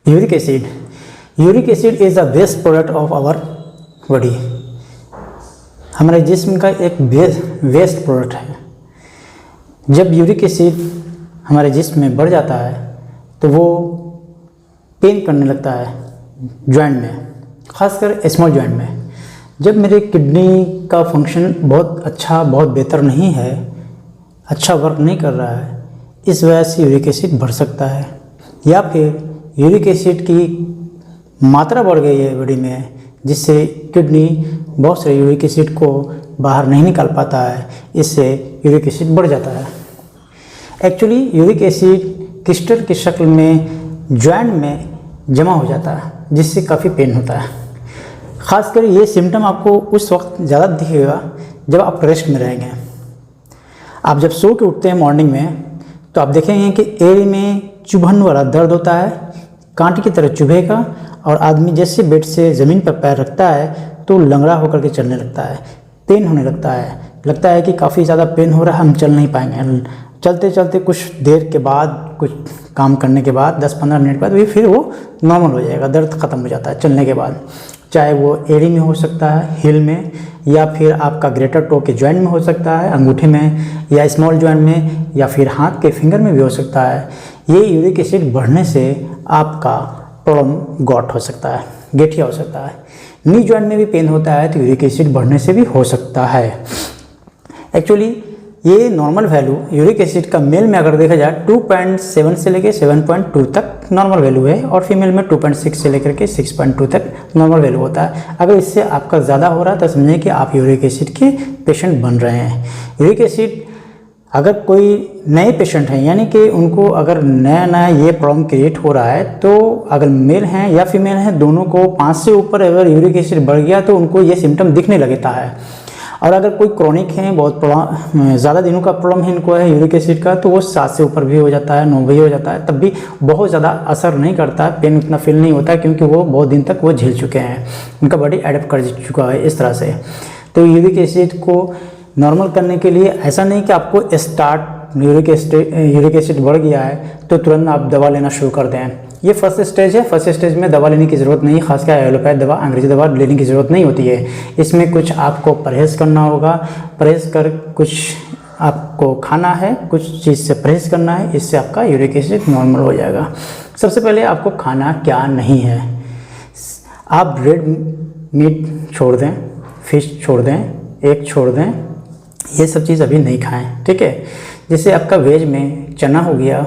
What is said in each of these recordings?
Uric acid is the best product of our body. हमारे जिस्म का एक वेस्ट प्रोडक्ट है। जब यूरिक एसिड हमारे जिस्म में बढ़ जाता है तो वो पेन करने लगता है जॉइंट में, खासकर स्मॉल जॉइंट में। जब मेरे किडनी का फंक्शन बहुत बेहतर नहीं है, अच्छा वर्क नहीं कर रहा है, इस वजह से यूरिक एसिड बढ़ सकता है। या फिर यूरिक एसिड की मात्रा बढ़ गई है बॉडी में, जिससे किडनी बहुत सारे यूरिक एसिड को बाहर नहीं निकाल पाता है, इससे यूरिक एसिड बढ़ जाता है। एक्चुअली यूरिक एसिड क्रिस्टल की शक्ल में जॉइंट में जमा हो जाता है, जिससे काफ़ी पेन होता है। ख़ासकर ये सिम्टम आपको उस वक्त ज़्यादा दिखेगा जब आप रेस्ट में रहेंगे। आप जब सो के उठते हैं मॉर्निंग में तो आप देखेंगे कि एड़ी में चुभन वाला दर्द होता है, कांटे की तरह चुभेगा, और आदमी जैसे बेड से ज़मीन पर पैर रखता है तो लंगड़ा होकर के चलने लगता है, पेन होने लगता है कि काफ़ी ज़्यादा पेन हो रहा है, हम चल नहीं पाएंगे। चलते चलते कुछ देर के बाद, कुछ काम करने के बाद 10-15 मिनट बाद भी फिर वो नॉर्मल हो जाएगा, दर्द ख़त्म हो जाता है चलने के बाद। चाहे वो एड़ी में हो सकता है, हिल में, या फिर आपका ग्रेटर टो के जॉइंट में हो सकता है, अंगूठे में, या स्मॉल जॉइंट में, या फिर हाथ के फिंगर में भी हो सकता है। ये यूरिक एसिड बढ़ने से आपका प्रॉब्लम गॉट हो सकता है, गठिया हो सकता है। नी जॉइंट में भी पेन होता है तो यूरिक एसिड बढ़ने से भी हो सकता है। एक्चुअली ये नॉर्मल वैल्यू यूरिक एसिड का मेल में अगर देखा जाए 2.7 से लेकर 7.2 तक नॉर्मल वैल्यू है, और फीमेल में 2.6 से लेकर के 6.2 तक नॉर्मल वैल्यू होता है। अगर इससे आपका ज़्यादा हो रहा है तो समझें कि आप यूरिक एसिड के पेशेंट बन रहे हैं। यूरिक एसिड अगर कोई नए पेशेंट हैं, यानी कि उनको अगर नया ये प्रॉब्लम क्रिएट हो रहा है, तो अगर मेल हैं या फीमेल हैं, दोनों को 5 से ऊपर अगर यूरिक एसिड बढ़ गया तो उनको ये सिम्टम दिखने लगता है। और अगर कोई क्रॉनिक है, बहुत ज़्यादा दिनों का प्रॉब्लम है इनको है यूरिक एसिड का, तो वो 7 से ऊपर भी हो जाता है, 9 भी हो जाता है, तब भी बहुत ज़्यादा असर नहीं करता, पेन उतना फील नहीं होता, क्योंकि वो बहुत दिन तक वो झेल चुके हैं, उनका बॉडी एडेप्ट कर चुका है इस तरह से। तो यूरिक एसिड को नॉर्मल करने के लिए ऐसा नहीं कि आपको यूरिक एसिड बढ़ गया है तो तुरंत आप दवा लेना शुरू कर दें। ये फर्स्ट स्टेज है। फर्स्ट स्टेज में दवा लेने की ज़रूरत नहीं, खासकर एलोपैथ दवा, अंग्रेजी दवा लेने की ज़रूरत नहीं होती है। इसमें कुछ आपको परहेज़ करना होगा, परहेज़ कर कुछ आपको खाना है, कुछ चीज़ से परहेज़ करना है, इससे आपका यूरिक एसिड नॉर्मल हो जाएगा। सबसे पहले आपको खाना क्या नहीं है, आप रेड मीट छोड़ दें, फिश छोड़ दें, एग छोड़ दें, ये सब चीज़ अभी नहीं खाएं, ठीक है। जैसे आपका वेज में चना हो गया,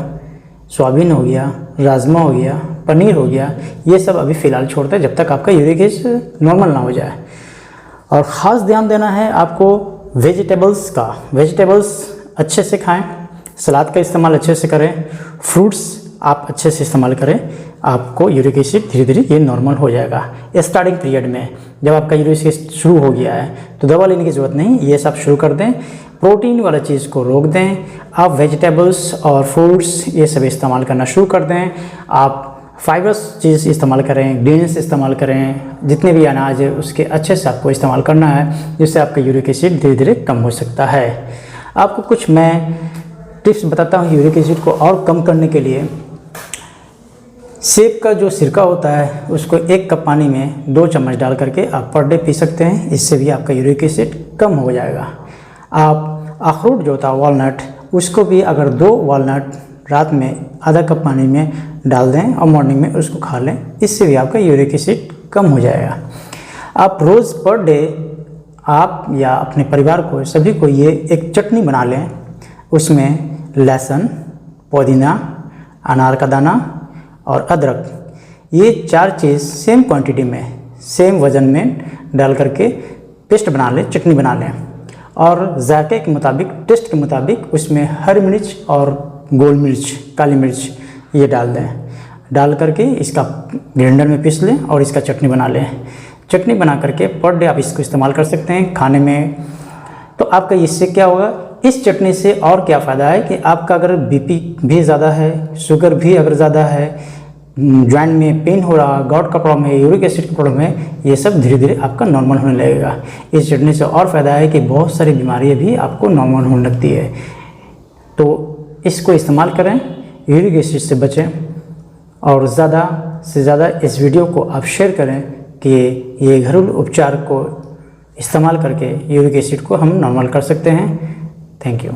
सोयाबीन हो गया, राजमा हो गया, पनीर हो गया, ये सब अभी फ़िलहाल छोड़ते हैं जब तक आपका यूरिक एसिड नॉर्मल ना हो जाए। और ख़ास ध्यान देना है आपको वेजिटेबल्स का। वेजिटेबल्स अच्छे से खाएं, सलाद का इस्तेमाल अच्छे से करें, फ्रूट्स आप अच्छे से इस्तेमाल करें, आपको यूरिक एसिड धीरे धीरे ये नॉर्मल हो जाएगा। स्टार्टिंग पीरियड में जब आपका यूरिक एसिड शुरू हो गया है तो दवा लेने की ज़रूरत नहीं, ये सब शुरू कर दें। प्रोटीन वाला चीज़ को रोक दें, आप वेजिटेबल्स और फ्रूट्स ये सब इस्तेमाल करना शुरू कर दें। आप फाइबर्स चीज़ इस्तेमाल करें, ग्रेन्स इस्तेमाल करें, जितने भी अनाज है उसके अच्छे से आपको इस्तेमाल करना है, जिससे आपका यूरिक एसिड धीरे धीरे कम हो सकता है। आपको कुछ मैं टिप्स बताता हूँ यूरिक एसिड को और कम करने के लिए। सेब का जो सिरका होता है उसको 1 कप पानी में 2 चम्मच डाल करके आप पर डे पी सकते हैं, इससे भी आपका यूरिक एसिड कम हो जाएगा। आप अखरोट जो होता है वॉलनट, उसको भी अगर 2 वॉलनट रात में आधा कप पानी में डाल दें और मॉर्निंग में उसको खा लें, इससे भी आपका यूरिक एसिड कम हो जाएगा। आप रोज़ पर डे आप या अपने परिवार को सभी को ये एक चटनी बना लें, उसमें लहसुन, पुदीना, अनार का दाना और अदरक, ये 4 चीज़ सेम क्वांटिटी में, सेम वज़न में डाल करके पेस्ट बना लें, चटनी बना लें। और जायके के मुताबिक, टेस्ट के मुताबिक उसमें हरी मिर्च और गोल मिर्च, काली मिर्च ये डाल दें। डाल करके इसका ग्राइंडर में पीस लें और इसका चटनी बना लें। चटनी बना करके पर डे आप इसको इस्तेमाल कर सकते हैं खाने में। तो आपका इससे क्या होगा, इस चटनी से और क्या फ़ायदा है कि आपका अगर बीपी भी ज़्यादा है, शुगर भी अगर ज़्यादा है, जॉइंट में पेन हो रहा, गॉट का प्रॉब्लम है, यूरिक एसिड का प्रॉब्लम है, ये सब धीरे धीरे आपका नॉर्मल होने लगेगा। इस चटनी से और फ़ायदा है कि बहुत सारी बीमारियाँ भी आपको नॉर्मल होने लगती है। तो इसको इस्तेमाल करें, यूरिक एसिड से बचें। और ज़्यादा से ज़्यादा इस वीडियो को आप शेयर करें कि ये घरेलू उपचार को इस्तेमाल करके यूरिक एसिड को हम नॉर्मल कर सकते हैं। Thank you.